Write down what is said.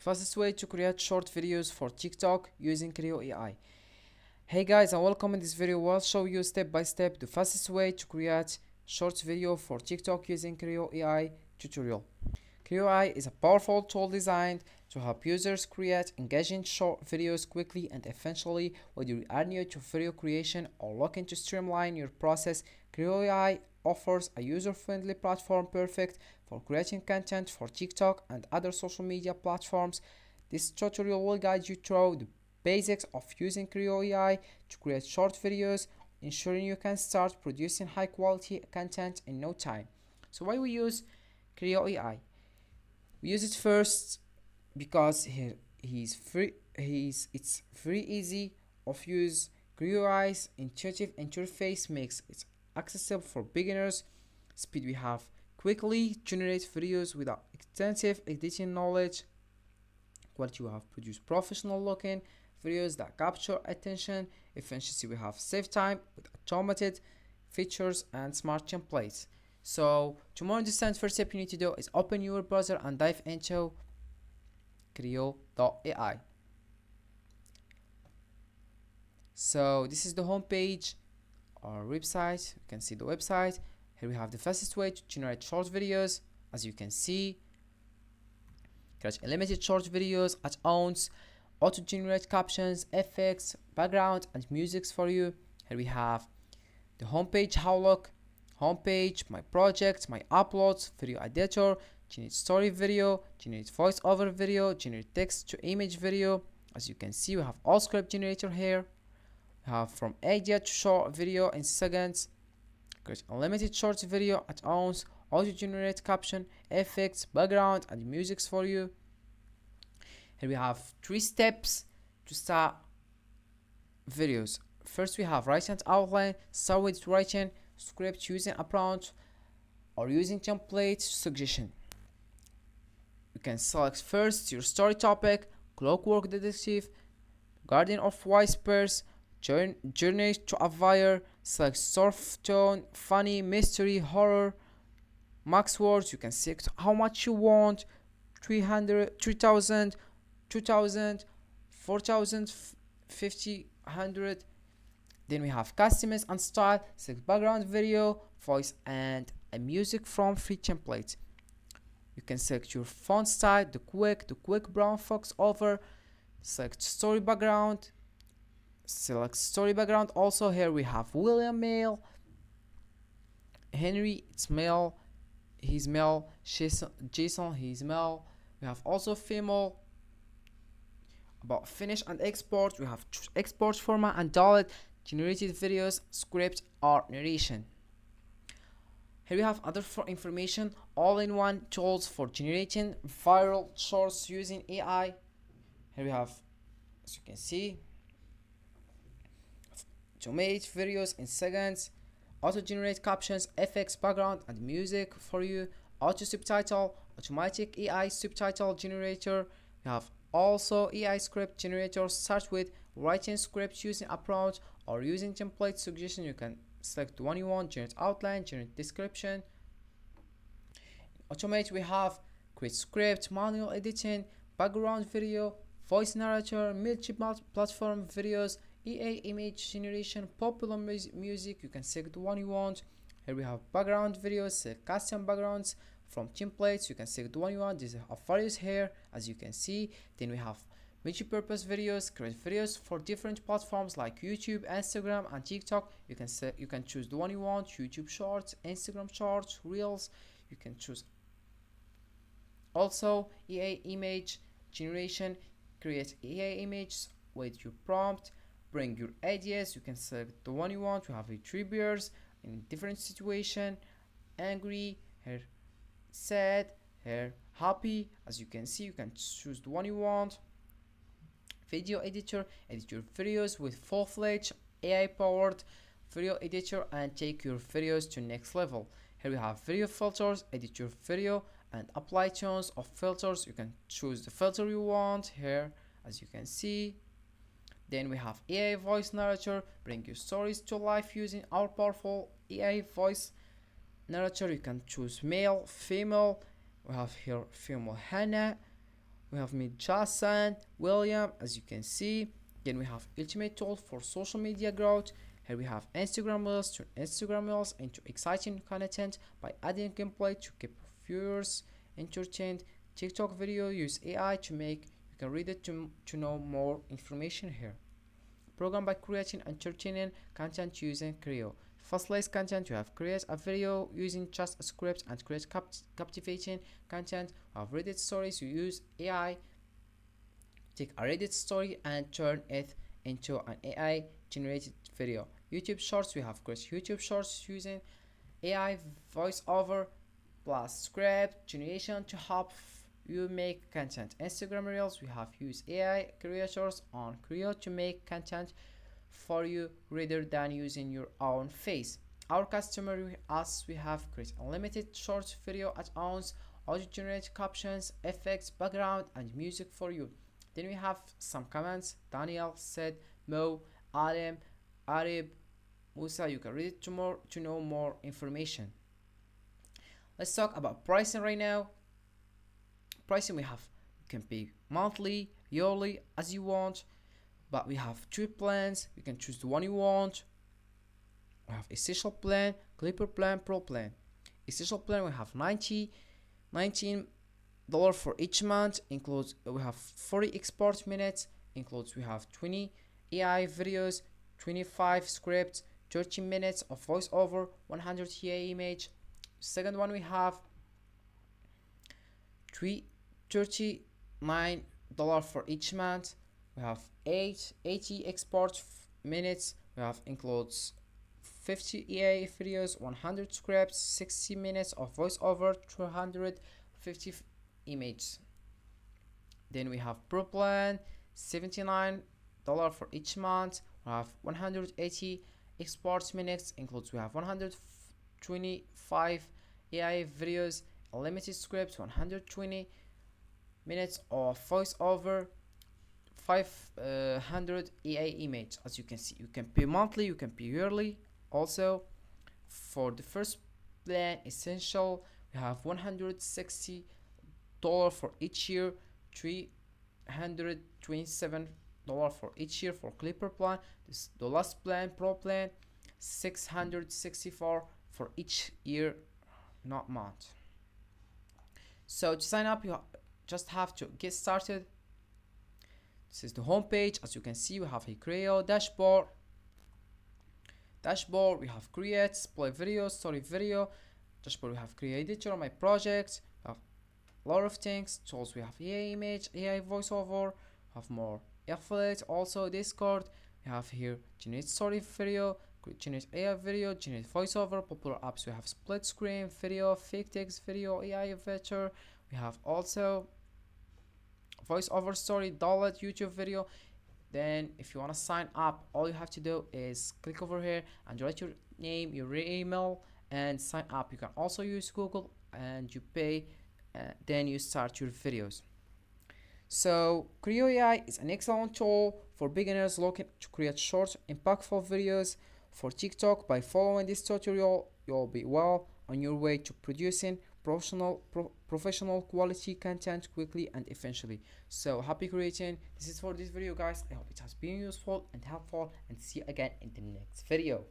Fastest way to create short videos for TikTok using Crayo AI. Hey guys, and welcome. In this video I'll show you step by step the fastest way to create short video for TikTok using Crayo AI tutorial. Crayo AI is a powerful tool designed to help users create engaging short videos quickly and efficiently. Whether you are new to video creation or looking to streamline your process, Crayo AI offers a user-friendly platform perfect for creating content for TikTok and other social media platforms. This tutorial will guide you through the basics of using Crayo AI to create short videos, ensuring you can start producing high quality content in no time. So why we use Crayo AI? We use it first because he's free. It's very easy of use. Crayo AI's intuitive interface makes it accessible for beginners. Speed we have quickly generate videos without extensive editing knowledge. Quality we have produce professional looking videos that capture attention. Efficiency we have save time with automated features and smart templates. So to more understand, first step you need to do is open your browser and dive into Crayo.ai. So this is the home page, our website. You can see the website. Here we have the fastest way to generate short videos. As you can see, create unlimited short videos at once, auto-generate captions, effects, background, and musics for you. Here we have the homepage, how look, homepage, my projects, my uploads, video editor, generate story video, generate voiceover video, generate text to image video. As you can see, we have all script generator here. We have from idea to short video in seconds. Create unlimited short video at once, auto generate caption, effects, background, and musics for you. Here we have 3 steps to start videos. First we have write and outline. Start with writing script using a prompt or using template suggestion. You can select first your story topic, clockwork detective, guardian of whispers, journey to a wire. Select soft tone, funny, mystery, horror, max words. You can select how much you want, 300, 3000, 2000, 4000, 50, 100. Then we have customize and style. Select background video, voice, and a music from free templates. You can select your font style, the quick brown fox over. Select story background. Select story background. Also here we have William male, Henry it's male, he's male, Jason he's male. We have also female. About finish and export, we have export format and download generated videos, script or narration. Here we have other information, all-in-one tools for generating viral shorts using AI. Here we have, as you can see, automate videos in seconds, auto-generate captions, effects, background, and music for you, auto-subtitle, automatic AI subtitle generator. We have also AI script generator. Start with writing script using a prompt or using template suggestion. You can select the one you want, generate outline, generate description. Automate we have create script, manual editing, background video, voice narrator, multi-platform videos, EA image generation, popular music. You can select the one you want. Here we have background videos, select custom backgrounds from templates. You can select the one you want. These are various here, as you can see. Then we have multi-purpose videos, create videos for different platforms like YouTube, Instagram, and TikTok. You can choose the one you want. YouTube Shorts, Instagram Shorts, Reels. You can choose. Also, EA image generation. Create EA images with your prompt. Bring your ideas. You can select the one you want. You have a 3 bears in different situation. Angry, here sad, here happy. As you can see, you can choose the one you want. Video editor, edit your videos with full-fledged AI powered video editor and take your videos to next level. Here we have video filters, edit your video and apply tons of filters. You can choose the filter you want here, as you can see. Then we have AI voice narrator, bring your stories to life using our powerful AI voice narrator. You can choose male, female. We have here female Hannah, We have made Jason, William, as you can see. Then we have ultimate tool for social media growth. Here we have Instagram Reels, turn Instagram Reels into exciting content by adding gameplay to keep viewers entertained. TikTok video, use AI to make, you can read it to know more information here. Program by creating entertaining content using Crayo. Fast-less content, you have create a video using just a script and create captivating content. You have Reddit stories, you use AI, take a Reddit story and turn it into an AI generated video. YouTube shorts, we have create YouTube shorts using AI voiceover plus script generation to help you make content. Instagram Reels, we have used AI creators on Creo to make content for you rather than using your own face. Our customer us, we have created unlimited short video at ounce, auto generate captions, effects, background and music for you. Then we have some comments. Daniel said, Mo, Adam, Arib, Musa, you can read it to know more information. Let's talk about pricing right now. Pricing, we have, you can pay monthly, yearly, as you want, but we have two plans. You can choose the one you want. We have essential plan, clipper plan, pro plan. Essential plan, we have $19 for each month. Includes, we have 40 export minutes. Includes, we have 20 AI videos, 25 scripts, 30 minutes of voiceover, 100 AI image. Second one, we have $39 for each month. We have 80 export minutes. We have includes 50 EA videos, 100 scripts, 60 minutes of voiceover, 250 images. Then we have pro plan, $79 for each month. We have 180 export minutes. Includes, we have 125 AI videos, limited scripts, 120 minutes of voiceover, 500 EA image. As you can see, you can pay monthly, you can pay yearly. Also, for the first plan essential, we have $160 for each year, $327 for each year for clipper plan. This the last plan, pro plan, $664 for each year, not month. So to sign up, you just have to get started. This is the home page. As you can see, we have a Crayo dashboard. We have create, play video, story video. Dashboard, we have create editor, my projects. We have a lot of things. Tools, we have AI image, AI voiceover. We have more affiliate, also Discord. We have here generate story video, generate AI video, generate voiceover. Popular apps, we have split screen video, fake text video, AI vector. We have also voiceover story, download YouTube video. Then if you want to sign up, all you have to do is click over here and write your name, your email, and sign up. You can also use Google and you pay, then you start your videos. So Crayo AI is an excellent tool for beginners looking to create short, impactful videos for TikTok. By following this tutorial, you'll be well on your way to producing professional quality content quickly and efficiently. So happy creating. This is for this video, guys. I hope it has been useful and helpful, and see you again in the next video.